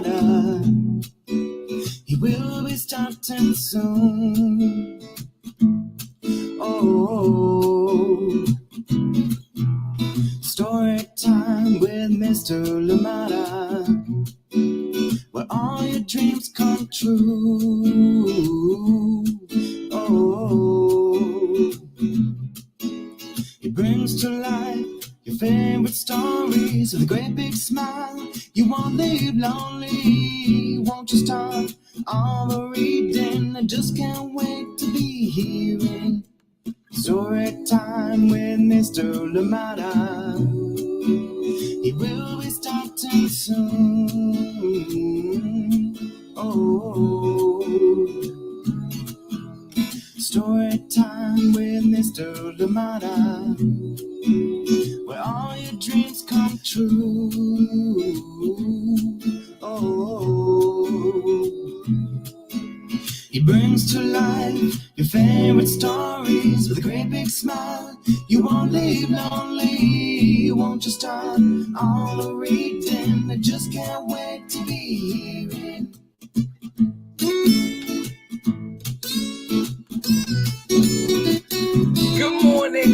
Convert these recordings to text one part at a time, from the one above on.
Lamada. He will be starting soon. Oh, story time with Mr. Lamada, where all your dreams come true. Oh, he brings to life your favorite stories with a great big smile. You won't leave lonely. Won't you start all the reading? I just can't wait to be hearing story time with Mr. Lamada. He will be starting soon. Oh, story time with Mr. Lamada, where all your dreams come true. Oh, he brings to life your favorite stories with a great big smile. You won't leave lonely. Won't you start all the reading? I just can't wait to be hearing.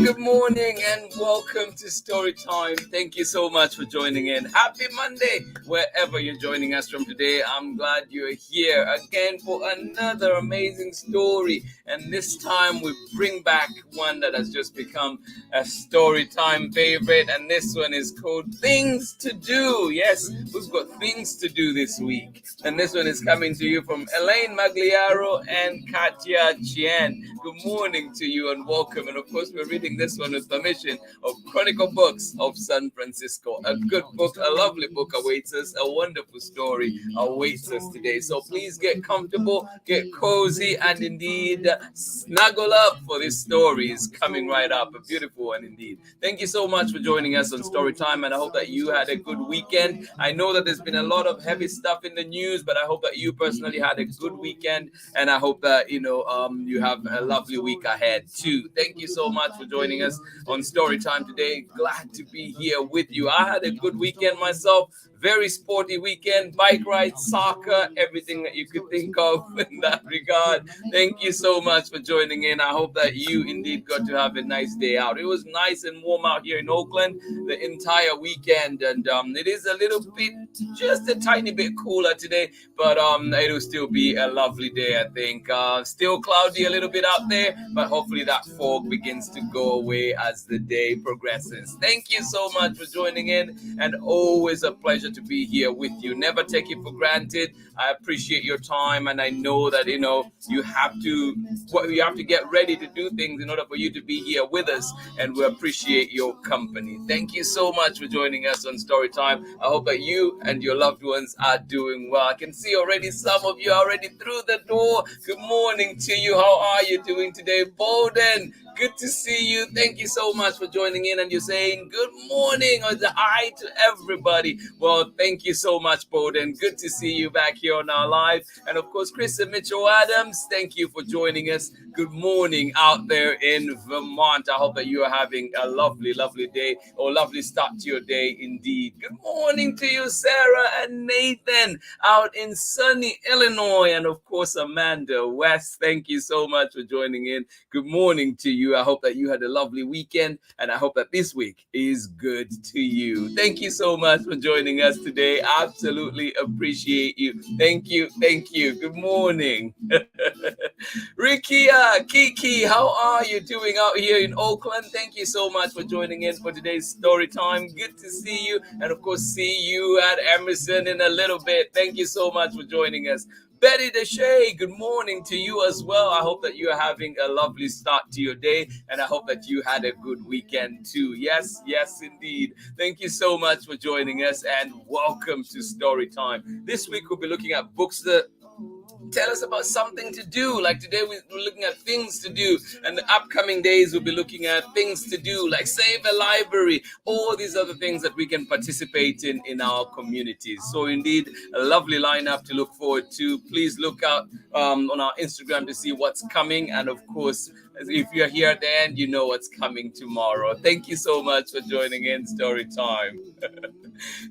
Good morning, and welcome to Storytime. Thank you so much for joining in. Happy Monday, wherever you're joining us from today. I'm glad you're here again for another amazing story. And this time we bring back one that has just become a Storytime favorite. And this one is called Things to Do. Yes, we've got things to do this week. And this one is coming to you from Elaine Magliaro and Catia Chien. Good morning to you and welcome. And of course, we're reading this one with permission of Chronicle Books of San Francisco. A good book, a lovely book awaits us. A wonderful story awaits us today. So please get comfortable, get cozy, and indeed snuggle up, for this story is coming right up. A beautiful one indeed. Thank you so much for joining us on Storytime, and I hope that you had a good weekend. I know that there's been a lot of heavy stuff in the news, but I hope that you personally had a good weekend, and I hope that you have a lovely week ahead too. Thank you so much for joining us on Storytime today. Glad to be here with you. I had a good weekend myself. Very sporty weekend, bike rides, soccer, everything that you could think of in that regard. Thank you so much for joining in. I hope that you indeed got to have a nice day out. It was nice and warm out here in Oakland the entire weekend, and it is a little bit, just a tiny bit cooler today, but it will still be a lovely day, I think. Still cloudy a little bit out there, but hopefully that fog begins to go away as the day progresses. Thank you so much for joining in, and always a pleasure to be here with you. Never take it for granted. I appreciate your time, and I know that you have to get ready to do things in order for you to be here with us, and we appreciate your company. Thank you so much for joining us on Storytime. I hope that you and your loved ones are doing well. I can see already some of you are already through the door. Good morning to you. How are you doing today, Bowden? Good to see you. Thank you so much for joining in, and you're saying good morning or the hi to everybody. Well, thank you so much, Bowden. Good to see you back here on our live. And of course, Chris and Mitchell Adams, thank you for joining us. Good morning out there in Vermont. I hope that you are having a lovely, lovely day, or lovely start to your day indeed. Good morning to you, Sarah and Nathan out in sunny Illinois. And of course, Amanda West, thank you so much for joining in. Good morning to you. I hope that you had a lovely weekend, and I hope that this week is good to you. Thank you so much for joining us today. Absolutely appreciate you. Thank you. Thank you. Good morning. Rikia, Kiki, how are you doing out here in Oakland? Thank you so much for joining in for today's story time. Good to see you, and of course, see you at Emerson in a little bit. Thank you so much for joining us. Betty Deshay, good morning to you as well. I hope that you are having a lovely start to your day, and I hope that you had a good weekend too. Yes, indeed. Thank you so much for joining us, and welcome to Storytime. This week we'll be looking at books that tell us about something to do. Like today we're looking at things to do, and the upcoming days we'll be looking at things to do like save a library, all these other things that we can participate in our communities. So indeed, a lovely lineup to look forward to. Please look out on our Instagram to see what's coming, and of course If you're here at the end, you know what's coming tomorrow. Thank you so much for joining in Story Time.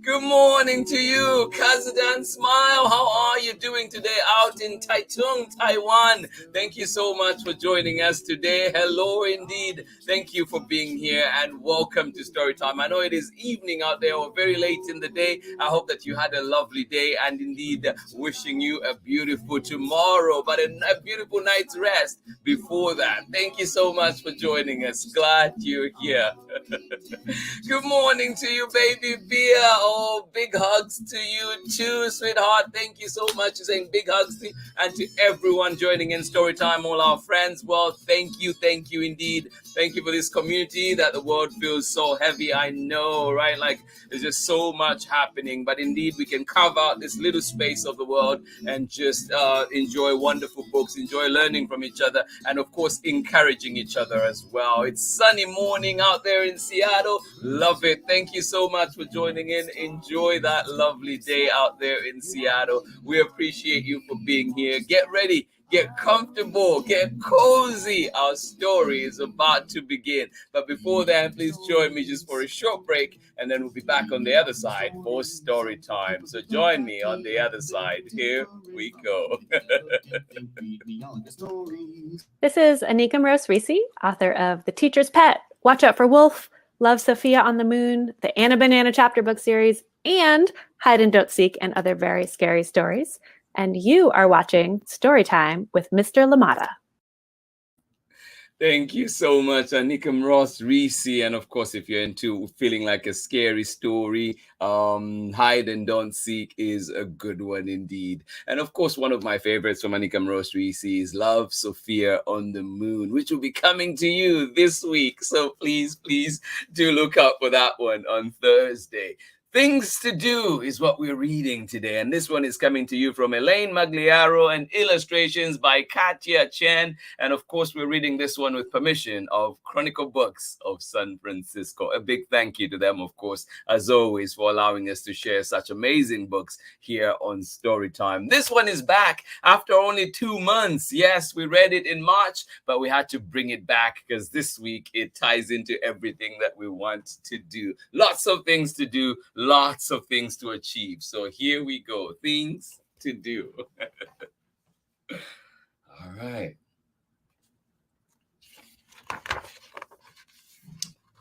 Good morning to you, Kazadan Smile. How are you doing today out in Taitung, Taiwan? Thank you so much for joining us today. Hello indeed. Thank you for being here and welcome to Storytime. I know it is evening out there or very late in the day. I hope that you had a lovely day and indeed wishing you a beautiful tomorrow, but a beautiful night's rest before that. Thank you so much for joining us. Glad you're here. Good morning to you, baby Bia. Oh, big hugs to you too, sweetheart. Thank you so much for saying big hugs to you and to everyone joining in Storytime, all our friends. Well, thank you indeed. Thank you for this community that the world feels so heavy. I know, right? Like there's just so much happening, but indeed we can carve out this little space of the world and just enjoy wonderful books, enjoy learning from each other, and of course encouraging each other as well. It's sunny morning out there in Seattle. Love it. Thank you so much for joining in. Enjoy that lovely day out there in Seattle. We appreciate you for being here. Get ready. Get comfortable, get cozy. Our story is about to begin. But before then, please join me just for a short break, and then we'll be back on the other side for story time. So join me on the other side. Here we go. This is Anika Mrose-Reese, author of The Teacher's Pet, Watch Out for Wolf, Love Sophia on the Moon, the Anna Banana chapter book series, and Hide and Don't Seek and other very scary stories. And you are watching Storytime with Mr. Lamata. Thank you so much, Anika Mrose-Reese. And of course, if you're into feeling like a scary story, Hide and Don't Seek is a good one indeed. And of course, one of my favorites from Anika Mrose-Reese is Love Sophia on the Moon, which will be coming to you this week. So please do look out for that one on Thursday. Things to Do is what we're reading today, and this one is coming to you from Elaine Magliaro and illustrations by Catia Chien. And of course, we're reading this one with permission of Chronicle Books of San Francisco. A big thank you to them, of course, as always, for allowing us to share such amazing books here on Storytime. This one is back after only 2 months. Yes, we read it in March, but we had to bring it back because this week it ties into everything that we want to do. Lots of things to do. Lots of things to achieve. So here we go. Things to do. All right.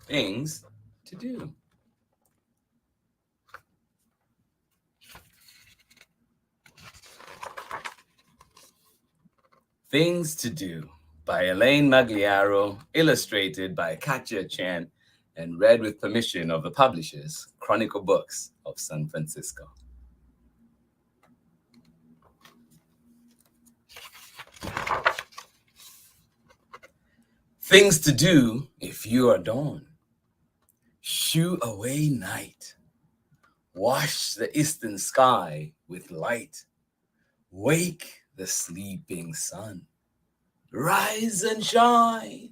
Things to do. Things to Do by Elaine Magliaro, illustrated by Catia Chien, and read with permission of the publishers, Chronicle Books of San Francisco. Things to do if you are dawn. Shoo away night. Wash the eastern sky with light. Wake the sleeping sun. Rise and shine.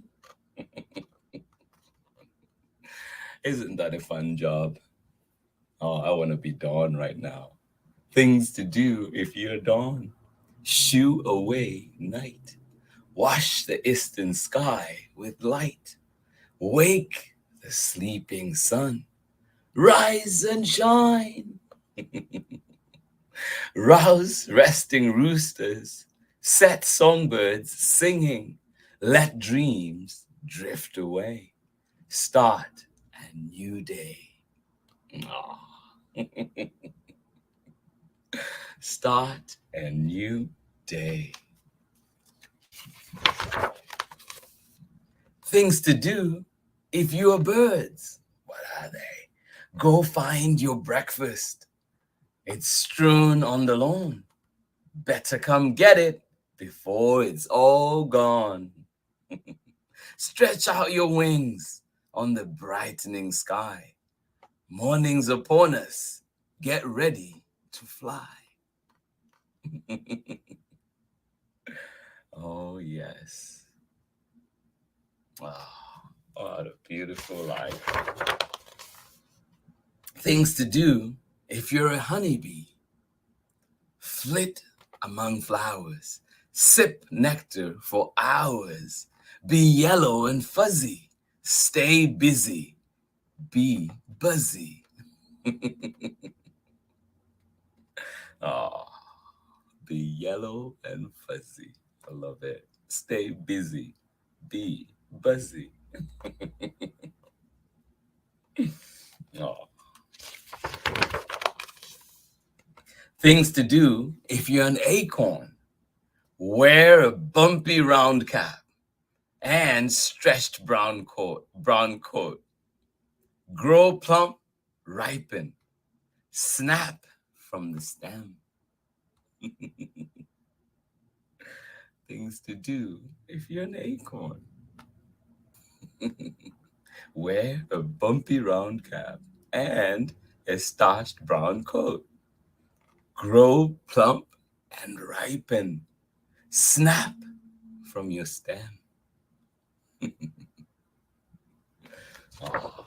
Isn't that a fun job? Oh, I want to be dawn right now. Things to do if you're dawn. Shoo away night. Wash the eastern sky with light. Wake the sleeping sun. Rise and shine. Rouse resting roosters. Set songbirds singing. Let dreams drift away. Start a new day. Start a new day. Things to do if you are birds. What are they? Go find your breakfast. It's strewn on the lawn. Better come get it before it's all gone. Stretch out your wings on the brightening sky. Morning's upon us. Get ready to fly. Oh, yes. Oh, what a beautiful life. Things to do if you're a honeybee. Flit among flowers. Sip nectar for hours. Be yellow and fuzzy. Stay busy. Be buzzy. Ah, be yellow and fuzzy. I love it. Stay busy. Be buzzy. Oh. Things to do if you're an acorn. Wear a bumpy round cap and stretched brown coat. Grow plump, ripen, snap from the stem. Things to do if you're an acorn. Wear a bumpy round cap and a starched brown coat. Grow plump and ripen. Snap from your stem. Oh.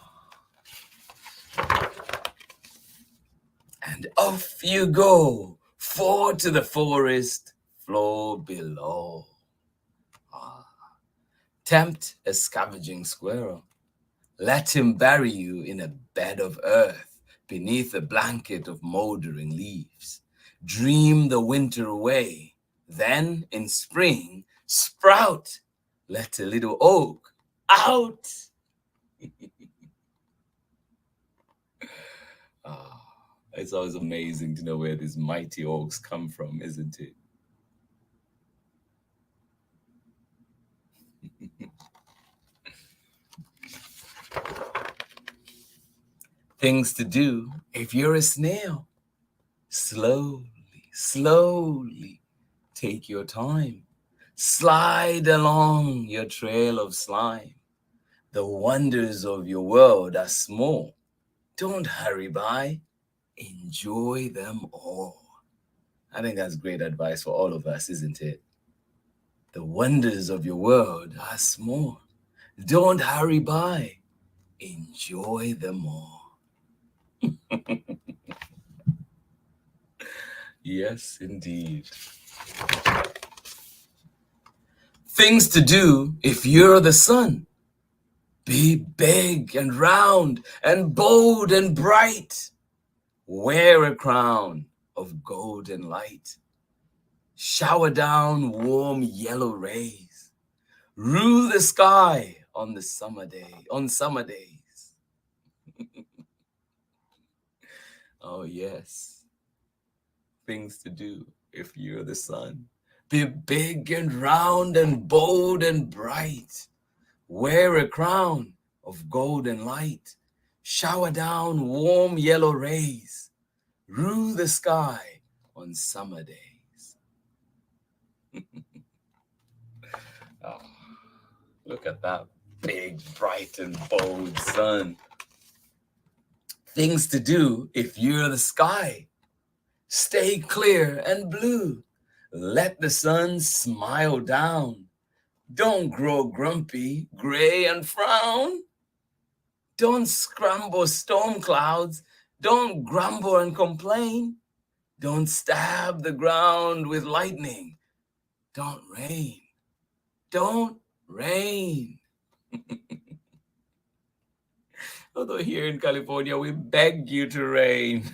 And off you go, forward to the forest floor below. Ah. Tempt a scavenging squirrel. Let him bury you in a bed of earth beneath a blanket of moldering leaves. Dream the winter away. Then in spring, sprout. Let a little oak out. It's always amazing to know where these mighty oaks come from, isn't it? Things to do if you're a snail. Slowly take your time. Slide along your trail of slime. The wonders of your world are small. Don't hurry by. Enjoy them all. I think that's great advice for all of us, isn't it? The wonders of your world are small. Don't hurry by. Enjoy them all. Yes, indeed. Things to do if you're the sun. Be big and round and bold and bright. Wear a crown of golden light. Shower down warm yellow rays. Rule the sky on summer days. Oh yes. Things to do if you're the sun. Be big and round and bold and bright. Wear a crown of golden light. Shower down warm yellow rays. Rule the sky on summer days. Oh, look at that big, bright, and bold sun. Things to do if you're the sky. Stay clear and blue. Let the sun smile down. Don't grow grumpy, gray, and frown. Don't scramble storm clouds. Don't grumble and complain. Don't stab the ground with lightning. Don't rain. Don't rain. Although here in California, we beg you to rain.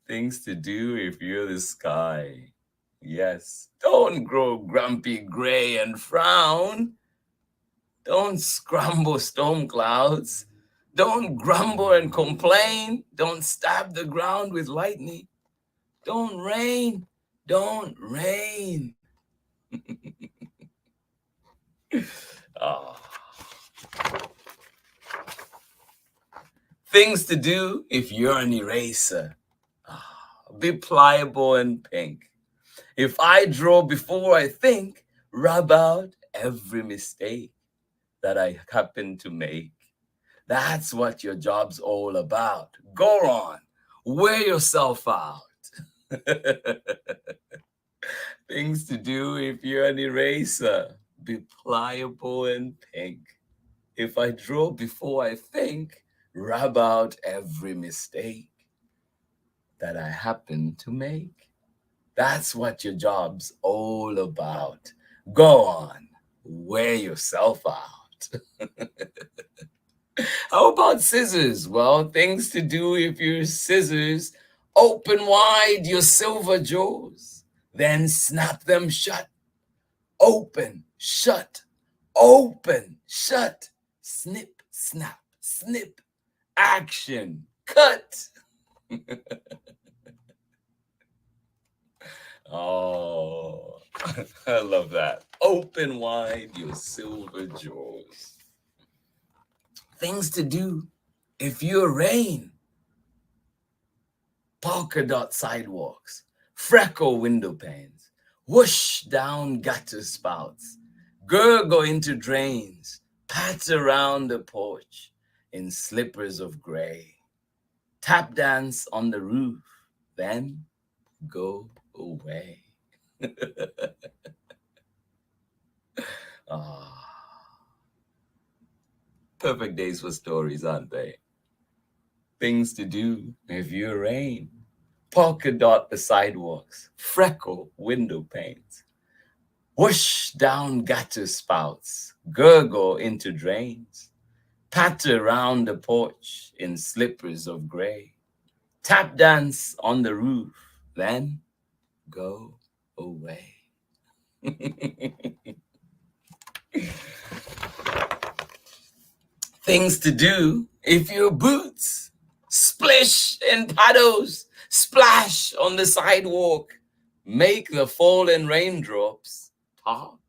Things to do if you're the sky. Yes, don't grow grumpy, gray, and frown. Don't scramble storm clouds. Don't grumble and complain. Don't stab the ground with lightning. Don't rain. Don't rain. Oh. Things to do if you're an eraser. Be pliable and pink. If I draw before I think, rub out every mistake that I happen to make. That's what your job's all about. Go on, wear yourself out. Things to do if you're an eraser. Be pliable and pink. If I draw before I think, rub out every mistake that I happen to make. That's what your job's all about. Go on, wear yourself out. How about scissors? Well, things to do if you're scissors. Open wide your silver jaws, then snap them shut. Open, shut, open, shut. Snip, snap, snip. Action, cut. Oh, I love that. Open wide your silver jaws. Things to do if you're rain. Polka dot sidewalks, freckle window panes, whoosh down gutter spouts, gurgle into drains, pat around the porch in slippers of gray. Tap dance on the roof, then go away. Perfect days for stories, aren't they? Things to do if you rain. Polka dot the sidewalks, freckle window panes, whoosh down gutter spouts, gurgle into drains, patter round the porch in slippers of gray, tap dance on the roof, then go away. Things to do if your boots. Splish in paddles, splash on the sidewalk, make the fallen raindrops talk.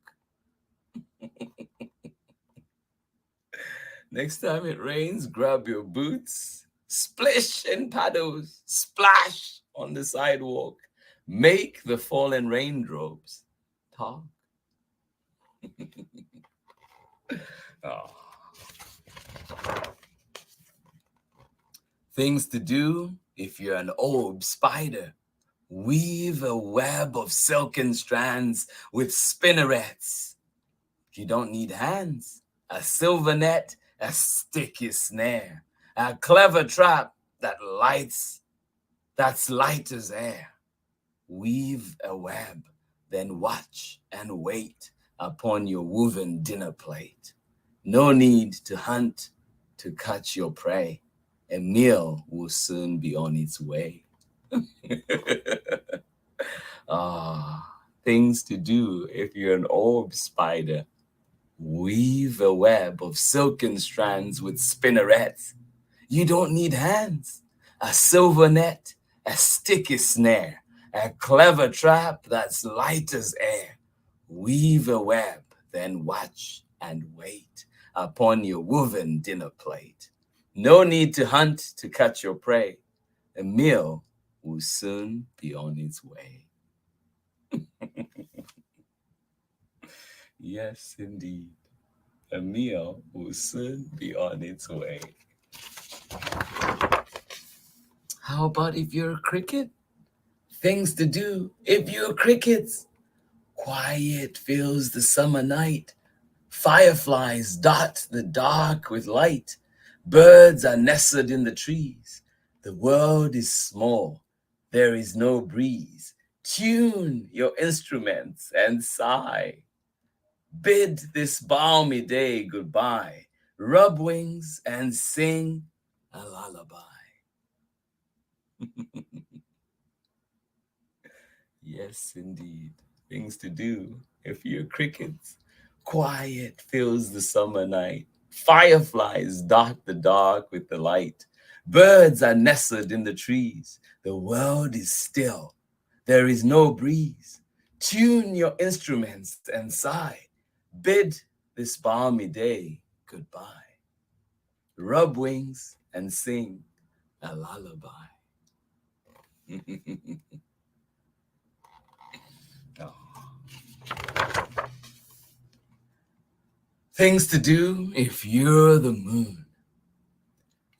Next time it rains, grab your boots, splish in paddles, splash on the sidewalk, make the fallen raindrops talk. Oh. Things to do if you're an orb spider. Weave a web of silken strands with spinnerets. If you don't need hands, a silver net, a sticky snare, a clever trap that's light as air. Weave a web, then watch and wait upon your woven dinner plate. No need to hunt to catch your prey. A meal will soon be on its way. Things to do if you're an orb spider. Weave a web of silken strands with spinnerets. You don't need hands. A silver net, a sticky snare, a clever trap that's light as air. Weave a web, then watch and wait upon your woven dinner plate. No need to hunt to catch your prey. A meal will soon be on its way. Yes, indeed. A meal will soon be on its way. How about if you're a cricket? Things to do if you're crickets. Quiet fills the summer night. Fireflies dot the dark with light. Birds are nestled in the trees. The world is small. There is no breeze. Tune your instruments and sigh. Bid this balmy day goodbye. Rub wings and sing a lullaby. Yes, indeed. Things to do if you're crickets. Quiet fills the summer night. Fireflies dot the dark with the light. Birds are nestled in the trees. The world is still. There is no breeze. Tune your instruments and sigh. Bid this balmy day goodbye. Rub wings and sing a lullaby. Oh. Things to do if you're the moon.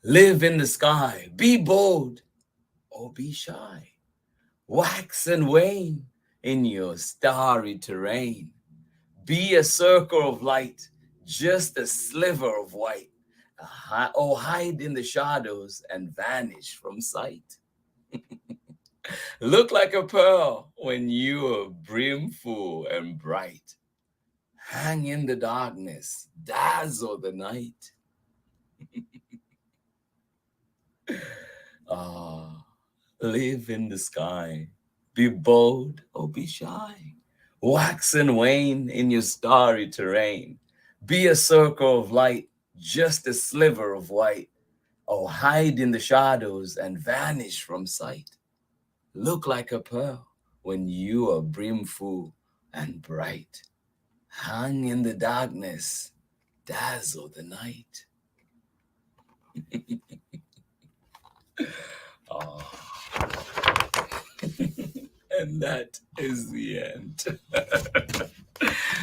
Live in the sky, be bold or be shy. Wax and wane in your starry terrain. Be a circle of light, just a sliver of white. Or hide in the shadows and vanish from sight. Look like a pearl when you are brimful and bright. Hang in the darkness, dazzle the night. Ah, live in the sky. Be bold or be shy. Wax and wane in your starry terrain. Be a circle of light, just a sliver of white. Or hide in the shadows and vanish from sight. Look like a pearl when you are brimful and bright. Hang in the darkness, dazzle the night. Oh. And that is the end.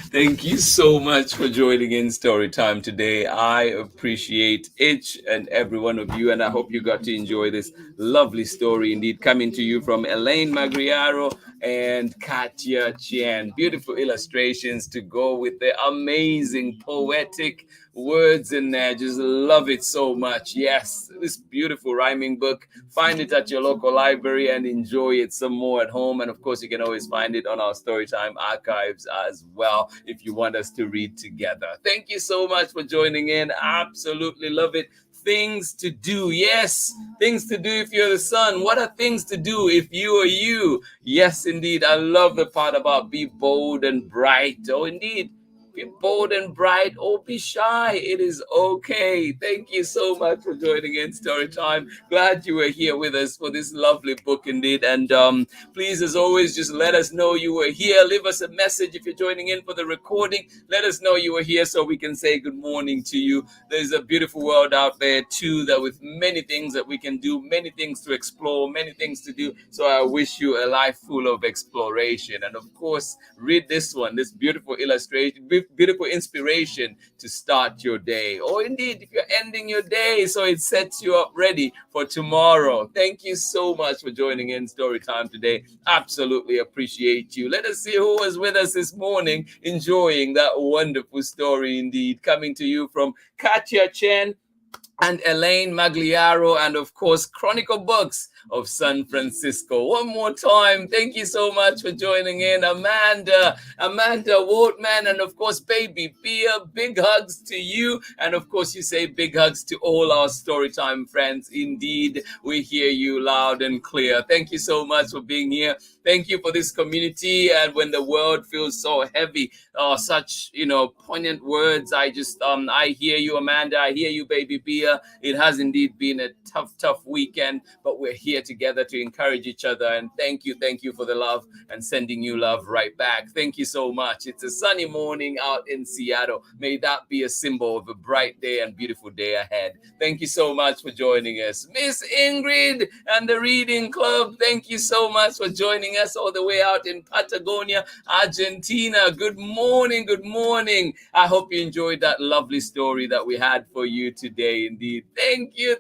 Thank you so much for joining in Storytime today. I appreciate each and every one of you, and I hope you got to enjoy this lovely story indeed, coming to you from Elaine Magliaro and Catia Chien. Beautiful illustrations to go with the amazing poetic words in there. Just love it so much. Yes, this beautiful rhyming book. Find it at your local library and enjoy it some more at home. And of course, you can always find it on our Storytime archives as well if you want us to read together. Thank you so much for joining in. Absolutely love it. Things to do. Yes, things to do if you're the sun. What are things to do if you are you? Yes, indeed. I love the part about be bold and bright. Oh, indeed. Be bold and bright or be shy. It is okay. Thank you so much for joining in Storytime. Glad you were here with us for this lovely book indeed. And please, as always, just let us know you were here. Leave us a message if you're joining in for the recording. Let us know you were here so we can say good morning to you. There's a beautiful world out there too, that with many things that we can do, many things to explore, many things to do. So I wish you a life full of exploration. And of course, read this one, this beautiful illustration, beautiful inspiration to start your day. Or indeed, if you're ending your day, so it sets you up ready for tomorrow. Thank you so much for joining in Storytime today. Absolutely appreciate you. Let us see who was with us this morning, enjoying that wonderful story indeed, coming to you from Catia Chien and Elaine Magliaro, and of course, Chronicle Books of San Francisco. One more time, thank you so much for joining in. Amanda Wortman, and of course, Baby Bia, big hugs to you. And of course, you say big hugs to all our Storytime friends. Indeed, we hear you loud and clear. Thank you so much for being here. Thank you for this community. And when the world feels so heavy, such, poignant words, I hear you, Amanda. I hear you, Baby Bia. It has indeed been a tough weekend, but we're here together to encourage each other. And thank you for the love and sending you love right back. Thank you so much. It's a sunny morning out in Seattle. May that be a symbol of a bright day and beautiful day ahead. Thank you so much for joining us. Miss Ingrid and the Reading Club, thank you so much for joining us all the way out in Patagonia, Argentina. Good morning. I hope you enjoyed that lovely story that we had for you today. Indeed. Thank you.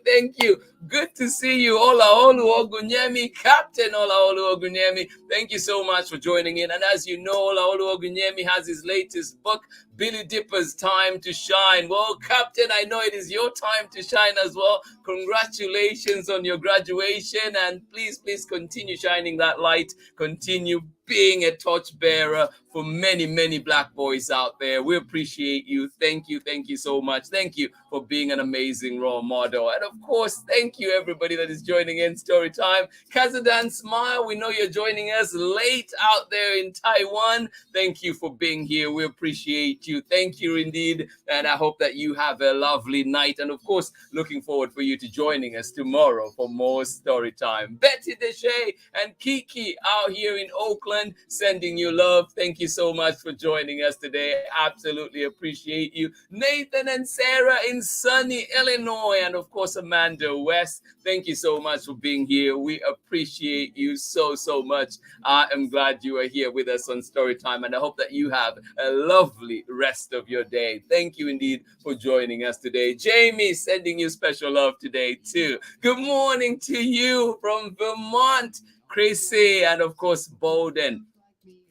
Good to see you. Olaolu Ogunyemi, Captain Olaolu Ogunyemi. Thank you so much for joining in. And as you know, Olaolu Ogunyemi has his latest book, Billy Dipper's Time to Shine. Well, Captain, I know it is your time to shine as well. Congratulations on your graduation, and please continue shining that light. Continue being a torchbearer for many Black boys out there. We appreciate you. Thank you so much. Thank you for being an amazing role model. And of course, thank you everybody that is joining in Storytime. Kazadan Smile, we know you're joining us late out there in Taiwan. Thank you for being here. We appreciate you. Thank you indeed. And I hope that you have a lovely night. And of course, looking forward for you to joining us tomorrow for more Storytime. Betty Deshay and Kiki out here in Oakland, sending you love. Thank you so much for joining us today. Absolutely appreciate you. Nathan and Sarah in sunny Illinois, and of course, Amanda West. Thank you so much for being here. We appreciate you so much. I am glad you are here with us on Storytime, and I hope that you have a lovely rest of your day. Thank you indeed for joining us today. Jamie, sending you special love today too. Good morning to you from Vermont, Chrissy, and of course, Bolden.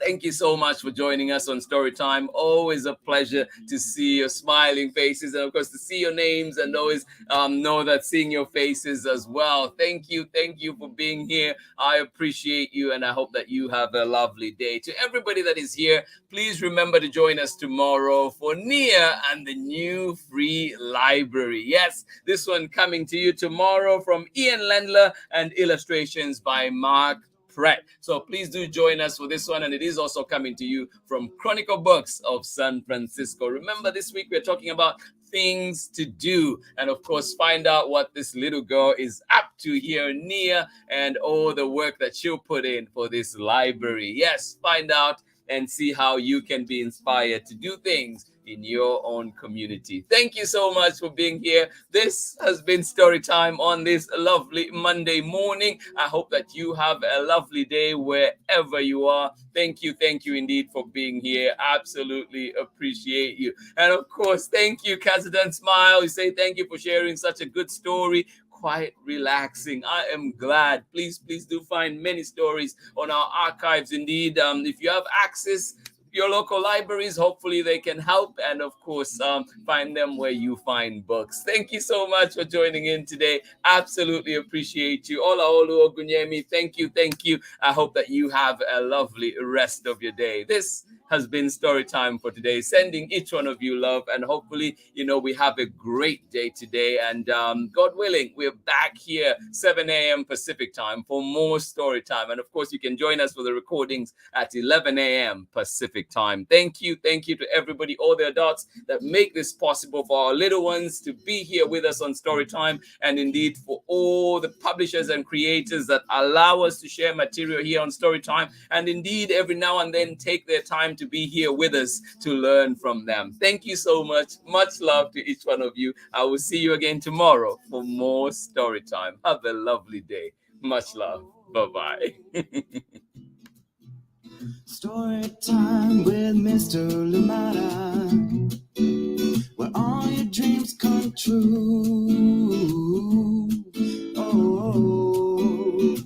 Thank you so much for joining us on Storytime. Always a pleasure to see your smiling faces and, of course, to see your names and always know that seeing your faces as well. Thank you for being here. I appreciate you, and I hope that you have a lovely day. To everybody that is here, please remember to join us tomorrow for Nia and the new free library. Yes, this one coming to you tomorrow from Ian Lendler and illustrations by Mark Pratt. So please do join us for this one, and it is also coming to you from Chronicle Books of San Francisco. Remember, this week we're talking about things to do, and of course find out what this little girl is up to here, Nia, and all the work that she'll put in for this library. Yes, find out and see how you can be inspired to do things in your own community. Thank you so much for being here. This has been Storytime on this lovely Monday morning. I hope that you have a lovely day wherever you are. Thank you indeed for being here. Absolutely appreciate you. And of course, thank you, Kazadan Smile. We say thank you for sharing such a good story. Quite relaxing. I am glad. Please do find many stories on our archives. Indeed, if you have access, your local libraries, hopefully they can help, and of course find them where you find books. Thank you so much for joining in today. Absolutely appreciate you. Ola Olu Ogunyemi, thank you. I hope that you have a lovely rest of your day. This has been Storytime for today, sending each one of you love, and hopefully we have a great day today, and God willing, we're back here 7 a.m. Pacific time for more Storytime. And of course, you can join us for the recordings at 11 a.m. Pacific time. Thank you to everybody, all the adults that make this possible for our little ones to be here with us on Storytime, and indeed for all the publishers and creators that allow us to share material here on Storytime, and indeed every now and then take their time to be here with us to learn from them. Thank you so much. Much love to each one of you. I will see you again tomorrow for more Storytime. Have a lovely day. Much love. Bye-bye. Story time with Mr. Lumada, where all your dreams come true. Oh,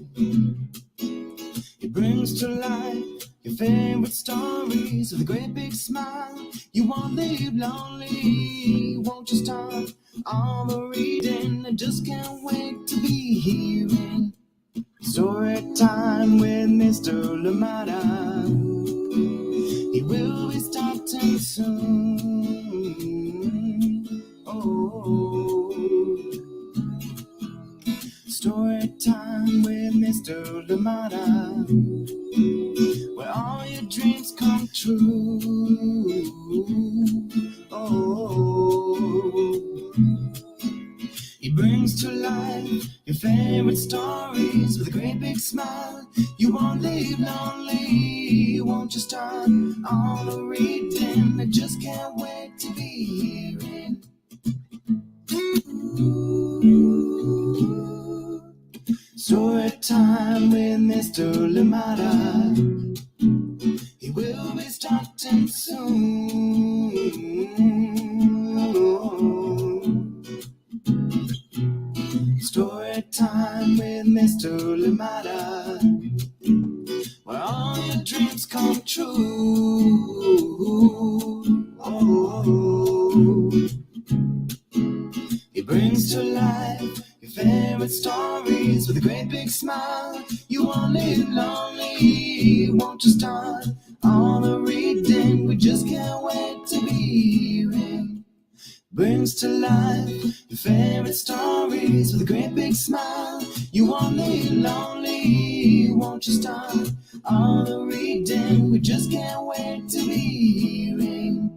it brings to life your favorite stories with a great big smile. You won't live lonely, won't you start all the reading? I just can't wait to be hearing Story time with Mr. Lumada. He will be starting soon. Oh, story time with Mr. Lumada, where all your dreams come true. Oh, he brings to life your favorite stories with a great big smile. You won't live lonely, won't you start all the reading? I just can't wait to be hearing Story time with Mr. Lumada. He will be starting soon. Story time with Mr. Lumada, where all your dreams come true. Oh, he brings to life your favorite stories with a great big smile. You won't live lonely, won't you start all the reading? We just can't wait to be hearing. Brings to life your favorite stories with a great big smile. You won't live lonely, won't you start all the reading? We just can't wait to be